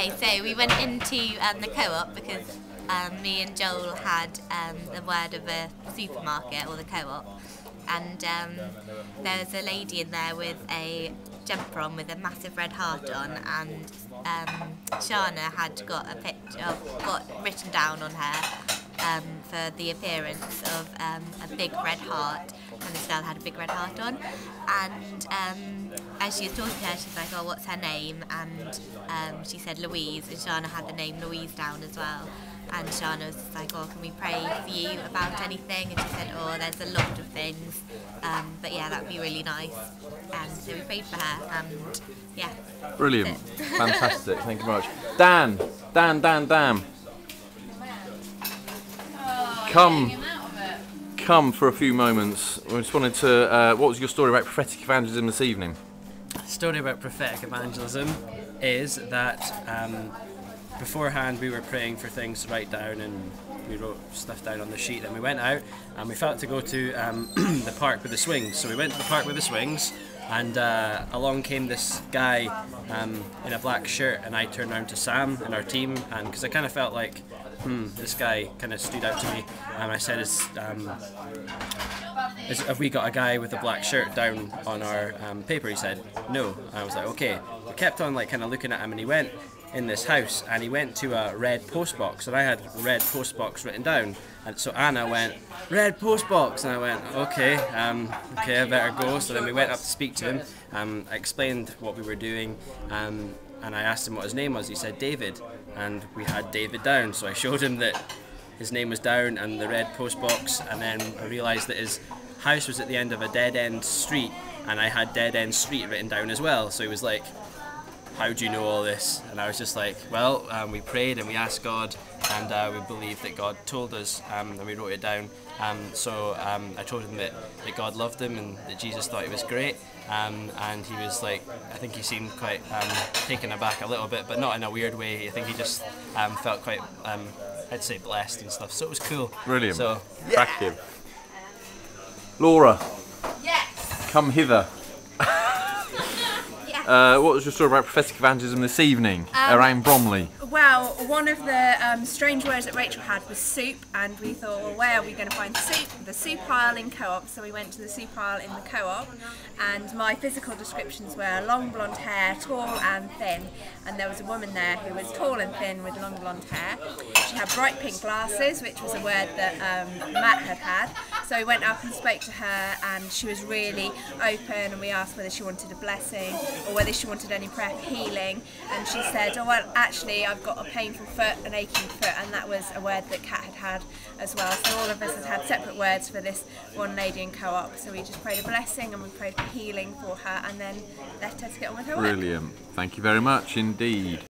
Okay, so we went into the co-op because me and Joel had the word of a supermarket or the co-op, and there was a lady in there with a jumper on with a massive red heart on, and Shana had got a picture, got written down on her for the appearance of a big red heart, and this girl had a big red heart on, and as she was talking to her, she's like, oh, what's her name? And she said Louise, and Shana had the name Louise down as well. And Shana was just like, oh, can we pray for you about anything? And she said, oh, there's a lot of things, but yeah, that would be really nice. And so we prayed for her, and yeah. Brilliant, fantastic, thank you very much. Dan. Come for a few moments. We just wanted to, what was your story about prophetic evangelism this evening? The story about prophetic evangelism is that beforehand we were praying for things to write down, and we wrote stuff down on the sheet. Then we went out and we felt to go to the park with the swings. So we went to the park with the swings, and along came this guy in a black shirt, and I turned around to Sam and our team, and because I kind of felt like, this guy kind of stood out to me, and I said, have we got a guy with a black shirt down on our paper? He said, no. And I was like, okay. We kept on like kind of looking at him, and he went in this house, and he went to a red post box, and I had red post box written down, and so Anna went, red post box, and I went, okay, okay, I better go. So then we went up to speak to him. I explained what we were doing, and I asked him what his name was. He said David, and we had David down, so I showed him that his name was down and the red post box, and then I realised that his house was at the end of a dead-end street, and I had dead-end street written down as well. So he was like, how do you know all this? And I was just like, well, we prayed and we asked God, and we believed that God told us, and we wrote it down. So I told him that God loved him and that Jesus thought he was great, and he was like, I think he seemed quite taken aback a little bit, but not in a weird way. I think he just felt quite, I'd say, blessed and stuff. So it was cool. Brilliant. So, yeah. Laura. Yes. Come hither. What was your story about prophetic evangelism this evening around Bromley? Well, one of the strange words that Rachel had was soup, and we thought, well, where are we going to find soup? The soup aisle in Co-op, so we went to the soup aisle in the Co-op, and my physical descriptions were long blonde hair, tall and thin, and there was a woman there who was tall and thin with long blonde hair. She had bright pink glasses, which was a word that Matt had. So we went up and spoke to her, and she was really open, and we asked whether she wanted a blessing or whether she wanted any prayer for healing, and she said, oh well, actually I've got a painful foot, an aching foot, and that was a word that Kat had as well. So all of us had separate words for this one lady in Co-op, so we just prayed a blessing and we prayed for healing for her, and then left her to get on with her work. Brilliant, thank you very much indeed.